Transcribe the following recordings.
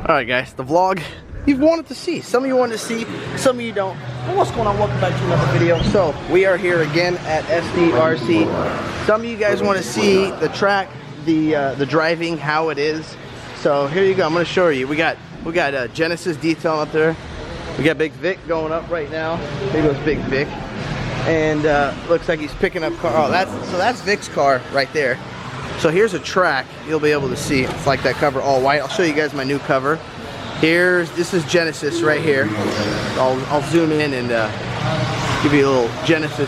Alright guys, the vlog you've wanted to see. Some of you wanted to see, some of you don't. Well, what's going on? Welcome back to another video. So, we are here again at SDRC. Some of you guys want to see the track, the driving, how it is. So, here you go. I'm going to show you. We got Genesis detailing up there. We got Big Vic going up right now. There goes Big Vic. And looks like he's picking up car. Oh, that's Vic's car right there. So here's a track you'll be able to see. It's like that cover all white. I'll show you guys my new cover. This is Genesis right here. I'll zoom in and give you a little Genesis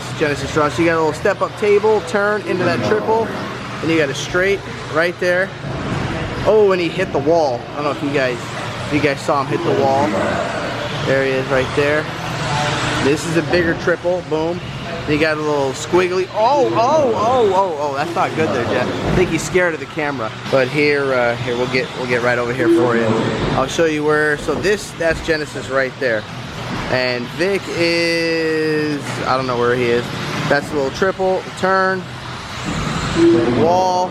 run. So you got a little step up table, turn into that triple, and you got a straight right there. Oh, and he hit the wall. I don't know if you guys saw him hit the wall. There he is right there. This is a bigger triple, boom. You got a little squiggly. Oh, that's not good there, Jeff. I think he's scared of the camera. But here we'll get right over here for you. I'll show you where. So that's Genesis right there, and Vic is, I don't know where he is. That's a little triple turn, wall.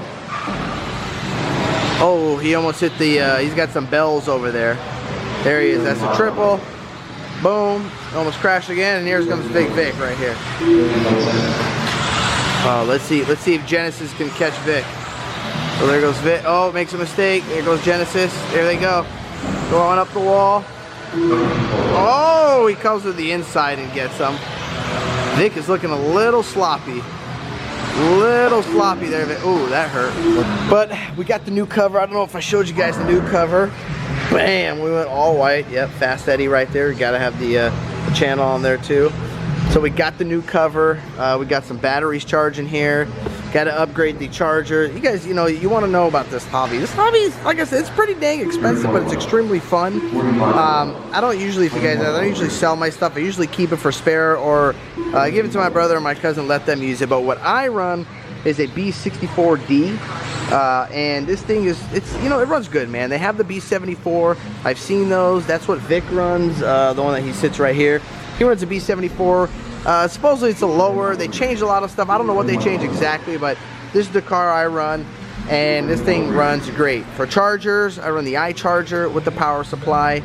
Oh, he almost hit the. He's got some bells over there. There he is. That's a triple. Boom. Almost crashed again, and here comes Big Vic right here. Let's see if Genesis can catch Vic. So there goes Vic. Oh, makes a mistake. There goes Genesis. There they go. Going up the wall. Oh, he comes to the inside and gets some. Vic is looking a little sloppy. There. Ooh, that hurt. But we got the new cover. I don't know if I showed you guys the new cover. Bam, we went all white. Yep, Fast Eddie right there. You gotta have the channel on there too. So we got the new cover. We got some batteries charging here. Got to upgrade the charger. You guys, you want to know about this hobby. This hobby is, like I said, it's pretty dang expensive, but it's extremely fun. I don't usually sell my stuff. I usually keep it for spare or give it to my brother or my cousin, let them use it. But what I run is a B64D. And this thing is, it runs good, man. They have the B74. I've seen those. That's what Vic runs, the one that he sits right here. He runs a B74. Supposedly it's a lower. They changed a lot of stuff. I don't know what they changed exactly, but this is the car I run, and this thing runs great. For chargers, I run the iCharger with the power supply.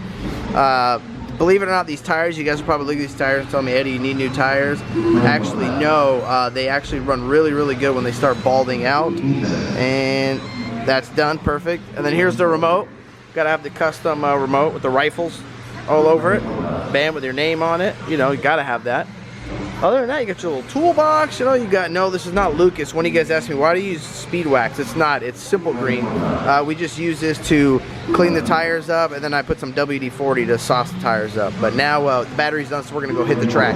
Believe it or not, these tires, you guys will probably look at these tires and tell me, Eddie, you need new tires. Actually, no. They actually run really, really good when they start balding out. And that's done, perfect. And then here's the remote. Got to have the custom remote with the rifles all over it. Bam, with your name on it. You got to have that. Other than that, you got your little toolbox. No, this is not Lucas. When you guys ask me, why do you use Speed Wax? It's not. It's Simple Green. We just use this to clean the tires up, and then I put some WD-40 to sauce the tires up. But now the battery's done, so we're going to go hit the track.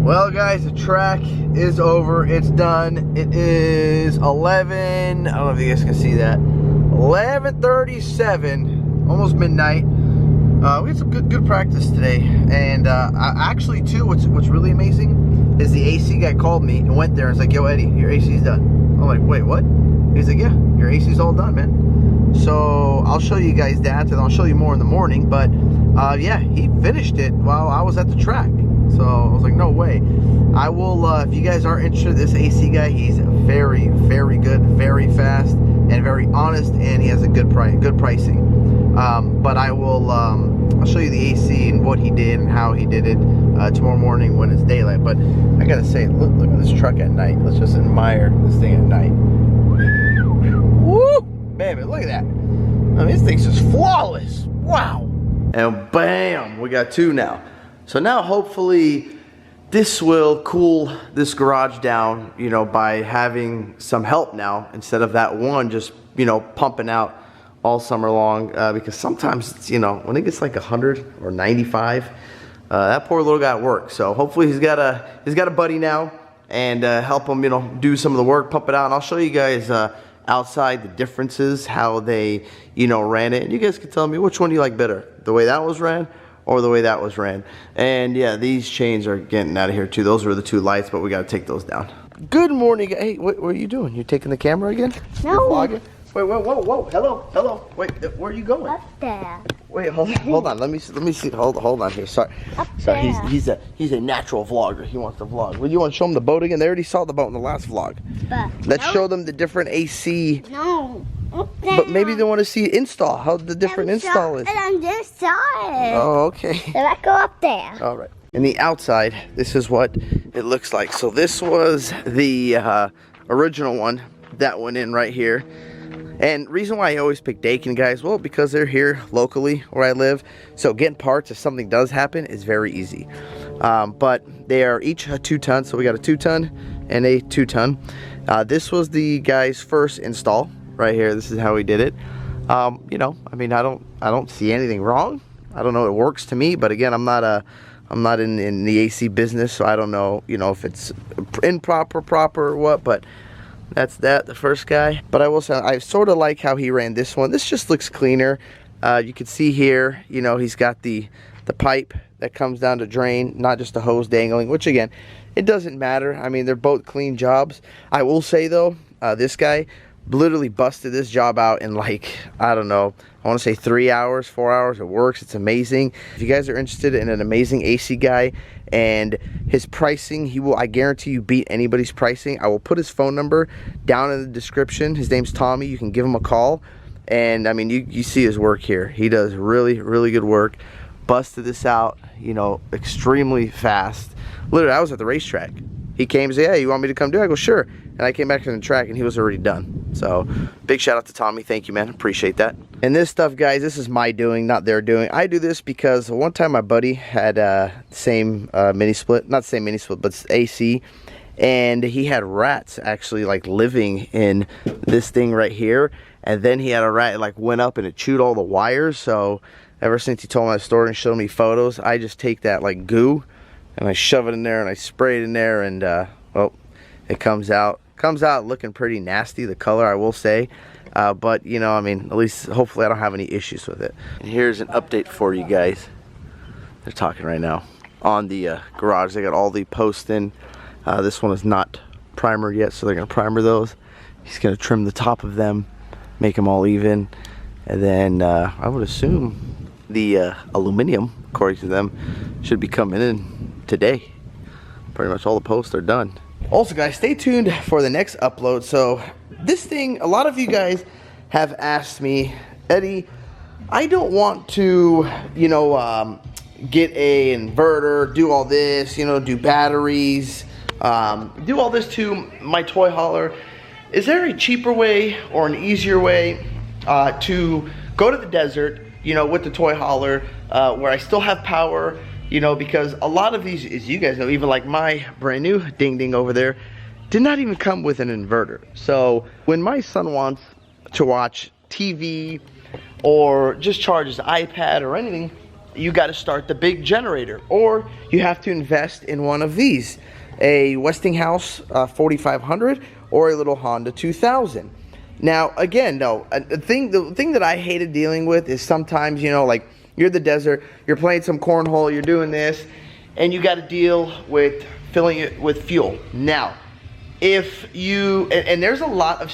Well, guys, the track is over. It's done. It is 11. I don't know if you guys can see that. 11:37, almost midnight. We had some good practice today, and actually too, what's really amazing is the AC guy called me and went there and was like, "Yo, Eddie, your AC's done." I'm like, "Wait, what?" He's like, "Yeah, your AC's all done, man." So I'll show you guys that, and I'll show you more in the morning. But yeah, he finished it while I was at the track. So I was like, "No way." I will. If you guys are interested, this AC guy, he's very, very good, very fast, and very honest, and he has a good pricing. But I will. I'll show you the AC and what he did and how he did it tomorrow morning when it's daylight. But I gotta say, look at this truck at night. Let's just admire this thing at night. Woo! Baby, look at that. I mean, this thing's just flawless. Wow! And bam, we got two now. So now hopefully this will cool this garage down, by having some help now instead of that one just, pumping out all summer long, because sometimes it's, when it gets like 100 or 95, that poor little guy at work. So hopefully he's got a buddy now, and help him do some of the work, pump it out. And I'll show you guys outside the differences, how they ran it, and you guys can tell me which one do you like better, the way that was ran or the way that was ran. And yeah, these chains are getting out of here too. Those were the two lights, but we got to take those down. Good morning. Hey, what are you doing? You taking the camera again? No. Wait, whoa, hello. Wait, where are you going? Up there. Wait, hold on. Let me see. Hold on here. Sorry. Sorry. He's a natural vlogger. He wants to vlog. Well, you want to show them the boat again? They already saw the boat in the last vlog. But let's show them the different AC. No. But maybe they want to see install, how the different install is. And I'm just saw it. Oh, okay. So let's go up there. All right. In the outside, this is what it looks like. So this was the original one that went in right here. And reason why I always pick Daikin, guys, well, because they're here locally where I live. So getting parts if something does happen is very easy. But they are each a 2-ton. So we got a 2-ton and a 2-ton. This was the guy's first install right here. This is how he did it. You know, I mean, I don't see anything wrong. I don't know, it works to me, but again, I'm not in the AC business, so I don't know, you know, if it's improper, proper, or what, but that's the first guy. But I will say, I sort of like how he ran this one. This just looks cleaner. You can see here, you know, he's got the pipe that comes down to drain, not just a hose dangling, which again, it doesn't matter. I mean, they're both clean jobs. I will say though, this guy literally busted this job out in like, I don't know, I want to say 3 hours, 4 hours. It works. It's amazing. If you guys are interested in an amazing AC guy and his pricing, he will, I guarantee you, beat anybody's pricing. I will put his phone number down in the description. His name's Tommy. You can give him a call. And I mean, you see his work here. He does really, really good work. Busted this out, you know, extremely fast. Literally, I was at the racetrack. He came and said, hey, you want me to come do it? I go, sure. And I came back to the track and he was already done. So big shout out to Tommy. Thank you, man. Appreciate that. And this stuff, guys, this is my doing, not their doing. I do this because one time my buddy had same mini split, not the same mini split, but AC. And he had rats actually like living in this thing right here. And then he had a rat, it like went up and it chewed all the wires. So ever since he told my story and showed me photos, I just take that like goo and I shove it in there and I spray it in there, and well, it comes out looking pretty nasty, the color, I will say. But you know, I mean, at least hopefully I don't have any issues with it. And here's an update for you guys. They're talking right now on the garage. They got all the posts in. This one is not primered yet, so they're gonna primer those. He's gonna trim the top of them, make them all even, and then I would assume the aluminum, according to them, should be coming in today. Pretty much all the posts are done. Also, guys, stay tuned for the next upload. So this thing, a lot of you guys have asked me, Eddie, I don't want to, you know, get a inverter, do all this, you know, do batteries, do all this to my toy hauler. Is there a cheaper way or an easier way to go to the desert, you know, with the toy hauler, where I still have power? You know, because a lot of these, as you guys know, even like my brand new Ding Ding over there, did not even come with an inverter. So when my son wants to watch TV or just charge his iPad or anything, you got to start the big generator, or you have to invest in one of these, a Westinghouse 4500 or a little Honda 2000. Now, again, no, the thing that I hated dealing with is sometimes, you know, like, you're in the desert, you're playing some cornhole, you're doing this, and you got to deal with filling it with fuel. Now, if you, and there's a lot of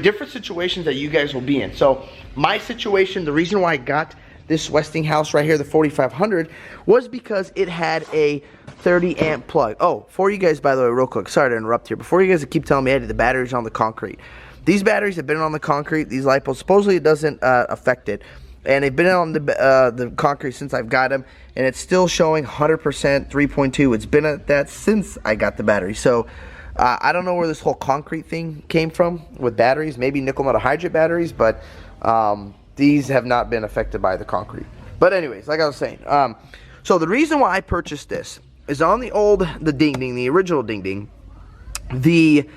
different situations that you guys will be in. So my situation, the reason why I got this Westinghouse right here, the 4500, was because it had a 30 amp plug. Oh, for you guys, by the way, real quick, sorry to interrupt here. Before you guys keep telling me, Eddie, the battery's on the concrete. These batteries have been on the concrete, these LiPos, supposedly it doesn't affect it. And they've been on the concrete since I've got them, and it's still showing 100% 3.2. It's been at that since I got the battery. So I don't know where this whole concrete thing came from with batteries. Maybe nickel metal hydride batteries, but these have not been affected by the concrete. But anyways, like I was saying, so the reason why I purchased this is on the Ding Ding, the original Ding Ding, the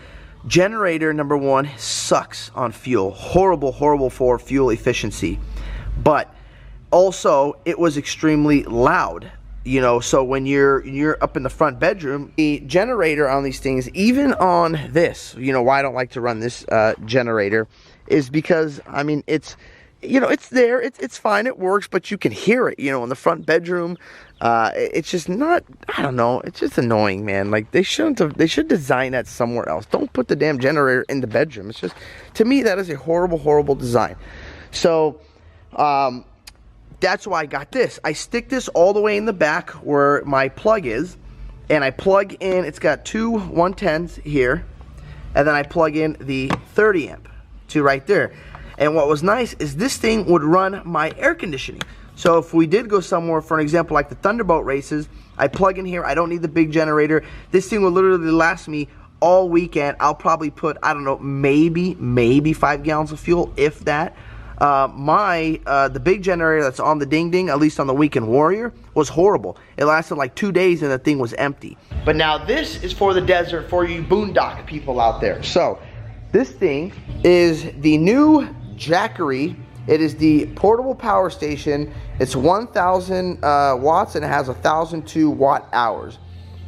generator, number one, sucks on fuel. Horrible for fuel efficiency. But also, it was extremely loud, you know, so when you're up in the front bedroom, the generator on these things, even on this, you know, why I don't like to run this generator is because, I mean, it's, you know, it's there, it's fine, it works, but you can hear it, you know, in the front bedroom. It's just not, I don't know, it's just annoying, man. Like, they should design that somewhere else. Don't put the damn generator in the bedroom. It's just, to me, that is a horrible design. So that's why I got this. I stick this all the way in the back where my plug is, and I plug in, it's got two 110s here, and then I plug in the 30 amp to right there. And what was nice is this thing would run my air conditioning. So if we did go somewhere, for an example, like the Thunderbolt races, I plug in here, I don't need the big generator. This thing will literally last me all weekend. I'll probably put, I don't know, maybe 5 gallons of fuel, if that. The big generator that's on the Ding Ding, at least on the Weekend Warrior, was horrible. It lasted like 2 days and the thing was empty. But now this is for the desert, for you boondock people out there. So this thing is the new Jackery. It is the portable power station. It's 1,000 watts and it has 1,002 watt hours.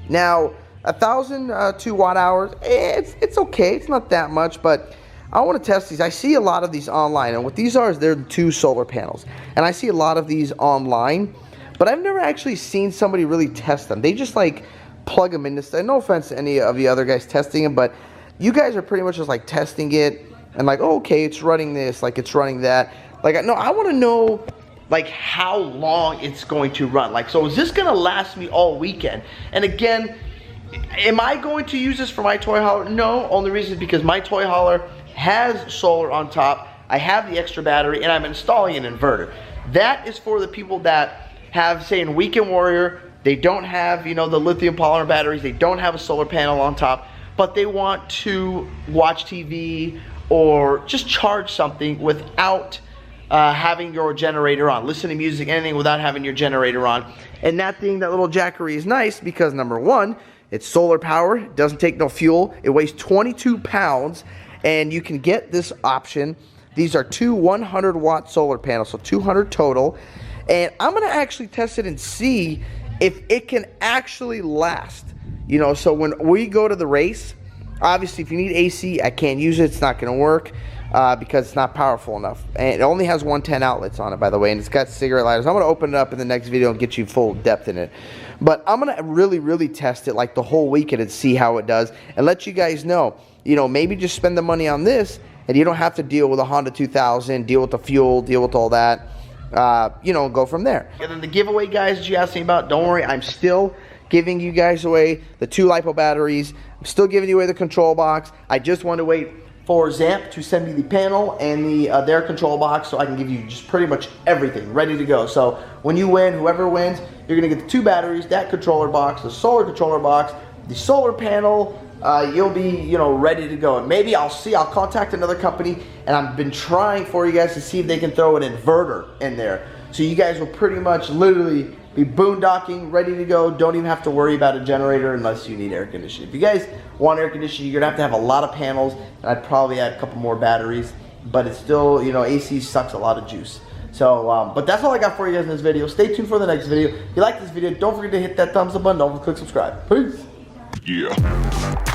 Now, 1,002 watt hours, it's okay. It's not that much, but I want to test these. I see a lot of these online, and what these are is they're the 2 solar panels. And I see a lot of these online, but I've never actually seen somebody really test them. They just like plug them in. No offense to any of the other guys testing them, but you guys are pretty much just like testing it and like, oh, okay, it's running this, like it's running that. Like, no, I want to know like how long it's going to run. Like, so is this going to last me all weekend? And again, am I going to use this for my toy hauler? No, only reason is because my toy hauler has solar on top. I have the extra battery and I'm installing an inverter. That is for the people that have, say, in Weekend Warrior, they don't have, you know, the lithium polymer batteries, they don't have a solar panel on top, but they want to watch TV or just charge something without having your generator on, listen to music, anything without having your generator on. And that thing, that little Jackery, is nice because number one, it's solar power, it doesn't take no fuel, it weighs 22 pounds, and you can get this option. These are 2 100-watt solar panels, so 200 total. And I'm gonna actually test it and see if it can actually last. You know, so when we go to the race, obviously if you need AC, I can't use it, it's not gonna work. Because it's not powerful enough. And it only has 110 outlets on it, by the way, and it's got cigarette lighters. I'm going to open it up in the next video and get you full depth in it. But I'm going to really test it like the whole weekend and see how it does and let you guys know, you know, maybe just spend the money on this and you don't have to deal with a Honda 2000, deal with the fuel, deal with all that, you know, go from there. And then the giveaway, guys, that you asked me about, don't worry, I'm still giving you guys away the 2 LiPo batteries. I'm still giving you away the control box. I just want to wait for Zamp to send me the panel and their control box so I can give you just pretty much everything ready to go. So when you win, whoever wins, you're gonna get the 2 batteries, that controller box, the solar controller box, the solar panel. You'll be, you know, ready to go. And maybe I'll contact another company, and I've been trying for you guys to see if they can throw an inverter in there. So you guys will pretty much literally be boondocking, ready to go. Don't even have to worry about a generator unless you need air conditioning. If you guys want air conditioning, you're gonna have to have a lot of panels, and I'd probably add a couple more batteries, but it's still, you know, AC sucks a lot of juice. So, but that's all I got for you guys in this video. Stay tuned for the next video. If you like this video, don't forget to hit that thumbs up button. Don't forget to click subscribe. Peace. Yeah.